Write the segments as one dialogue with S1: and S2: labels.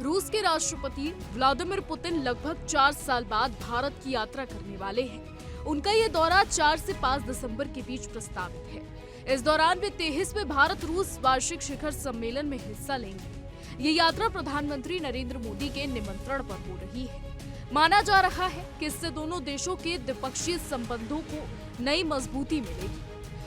S1: रूस के राष्ट्रपति व्लादिमीर पुतिन लगभग 4 साल बाद भारत की यात्रा करने वाले हैं। उनका ये दौरा 4 से 5 दिसंबर के बीच प्रस्तावित है। इस दौरान वे 23वें भारत रूस वार्षिक शिखर सम्मेलन में हिस्सा लेंगे। ये यात्रा प्रधानमंत्री नरेंद्र मोदी के निमंत्रण पर हो रही है। माना जा रहा है कि इससे दोनों देशों के द्विपक्षीय संबंधों को नई मजबूती मिलेगी।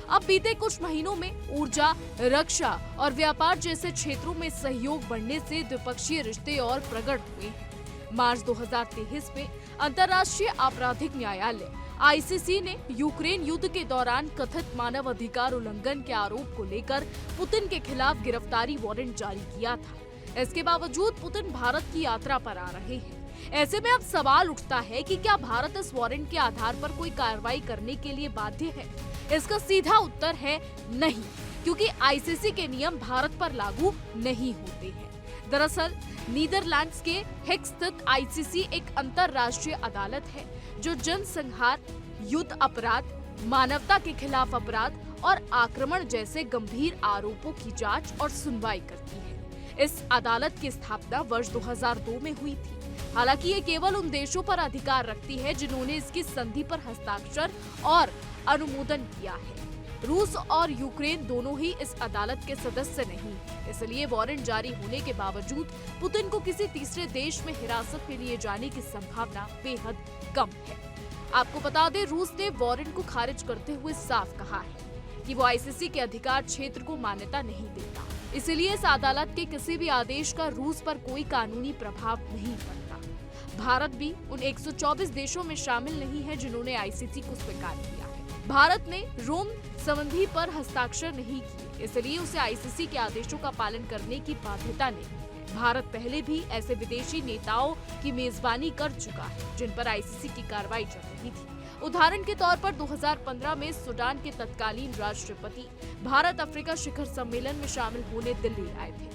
S1: अब बीते कुछ महीनों में ऊर्जा, रक्षा और व्यापार जैसे क्षेत्रों में सहयोग बढ़ने से द्विपक्षीय रिश्ते और प्रगाढ़ हुए हैं। मार्च 2023 में अंतर्राष्ट्रीय आपराधिक न्यायालय (आईसीसी) ने यूक्रेन युद्ध के दौरान कथित मानव अधिकार उल्लंघन के आरोप को लेकर पुतिन के खिलाफ गिरफ्तारी वारंट जारी किया था। इसके बावजूद पुतिन भारत की यात्रा पर आ रहे हैं। ऐसे में अब सवाल उठता है कि क्या भारत इस वारंट के आधार पर कोई कार्रवाई करने के लिए बाध्य है? इसका सीधा उत्तर है नहीं, क्योंकि आईसीसी के नियम भारत पर लागू नहीं होते हैं। दरअसल नीदरलैंड्स के हेग स्थित आईसीसी एक अंतर्राष्ट्रीय अदालत है जो जनसंहार, युद्ध अपराध, मानवता के खिलाफ अपराध और आक्रमण जैसे गंभीर आरोपों की जांच और सुनवाई करती है। इस अदालत की स्थापना वर्ष 2002 में हुई थी। हालांकि ये केवल उन देशों पर अधिकार रखती है जिन्होंने इसकी संधि पर हस्ताक्षर और अनुमोदन किया है। रूस और यूक्रेन दोनों ही इस अदालत के सदस्य नहीं, इसलिए वारंट जारी होने के बावजूद पुतिन को किसी तीसरे देश में हिरासत में लिए जाने की संभावना बेहद कम है। आपको बता दें, रूस ने वारंट को खारिज करते हुए साफ कहा है कि वो आईसीसी के अधिकार क्षेत्र को मान्यता नहीं देता। इसलिए इस अदालत के किसी भी आदेश का रूस पर कोई कानूनी प्रभाव नहीं पड़ता। भारत भी उन 124 देशों में शामिल नहीं है जिन्होंने आईसीसी को स्वीकार किया है। भारत ने रोम संधि पर हस्ताक्षर नहीं किए, इसलिए उसे आईसीसी के आदेशों का पालन करने की बाध्यता नहीं है। भारत पहले भी ऐसे विदेशी नेताओं की मेजबानी कर चुका है जिन पर आईसीसी की कार्रवाई चल रही थी। उदाहरण के तौर पर 2015 में सूडान के तत्कालीन राष्ट्रपति भारत अफ्रीका शिखर सम्मेलन में शामिल होने दिल्ली आए थे।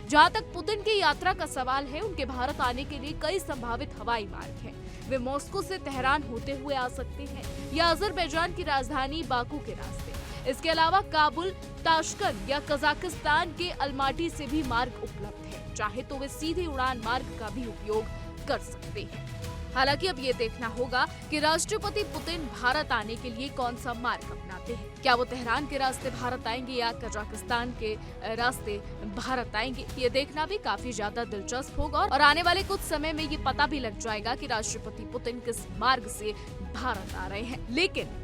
S1: जहां तक पुतिन की यात्रा का सवाल है, उनके भारत आने के लिए कई संभावित हवाई मार्ग हैं। वे मॉस्को से तेहरान होते हुए आ सकते हैं या अजरबैजान की राजधानी बाकू के रास्ते। इसके अलावा काबुल, ताशकंद या कजाकिस्तान के अलमाटी से भी मार्ग उपलब्ध है। चाहे तो वे सीधे उड़ान मार्ग का भी उपयोग कर सकते हैं। हालांकि अब ये देखना होगा कि राष्ट्रपति पुतिन भारत आने के लिए कौन सा मार्ग अपनाते हैं। क्या वो तेहरान के रास्ते भारत आएंगे या कजाकिस्तान के रास्ते भारत आएंगे? ये देखना भी काफी ज्यादा दिलचस्प होगा और आने वाले कुछ समय में ये पता भी लग जाएगा कि राष्ट्रपति पुतिन किस मार्ग से भारत आ रहे हैं। लेकिन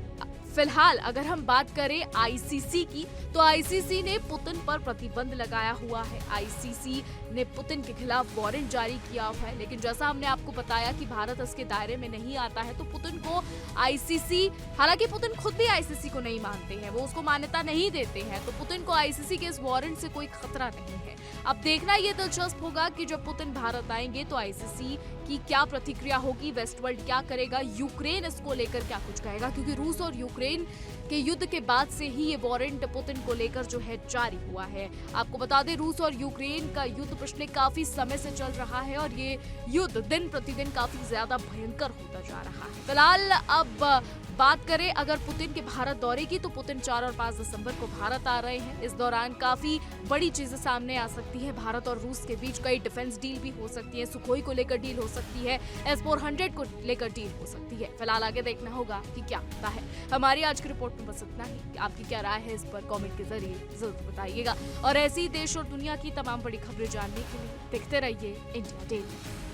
S1: फिलहाल अगर हम बात करें आईसीसी की, तो आईसीसी ने पुतिन पर प्रतिबंध लगाया हुआ है। आईसीसी ने पुतिन के खिलाफ वारंट जारी किया हुआ है, लेकिन जैसा हमने आपको बताया कि भारत इसके दायरे में नहीं आता है, तो पुतिन को आईसीसी, हालांकि पुतिन खुद भी आईसीसी को नहीं मानते हैं, वो उसको मान्यता नहीं देते हैं, तो पुतिन को आईसीसी के इस वारंट से कोई खतरा नहीं है। अब देखना ये दिलचस्प होगा कि जब पुतिन भारत आएंगे तो आईसीसी की क्या प्रतिक्रिया होगी, वेस्ट वर्ल्ड क्या करेगा, यूक्रेन इसको लेकर क्या कुछ कहेगा, क्योंकि रूस और यूक्रेन के युद्ध के बाद से ही ये वारंट पुतिन को लेकर जो है जारी हुआ है। आपको बता दें, रूस और यूक्रेन का युद्ध पिछले काफी समय से चल रहा है और ये युद्ध दिन प्रतिदिन काफी ज्यादा भयंकर होता जा रहा है। फिलहाल अब बात करें अगर पुतिन के भारत दौरे की, तो पुतिन 4 और 5 दिसंबर को भारत आ रहे हैं। इस दौरान काफी बड़ी चीजें सामने आ सकती हैं। भारत और रूस के बीच कई डिफेंस डील भी हो सकती है, सुखोई को लेकर डील हो सकती है, S-400 को लेकर डील हो सकती है। फिलहाल आगे देखना होगा कि क्या होता है। हमारी आज की रिपोर्ट में बस इतना ही। आपकी क्या राय है इस पर कमेंट के जरिए जरूर बताइएगा और ऐसी ही देश और दुनिया की तमाम बड़ी खबरें जानने के लिए देखते रहिए इंडिया डेली।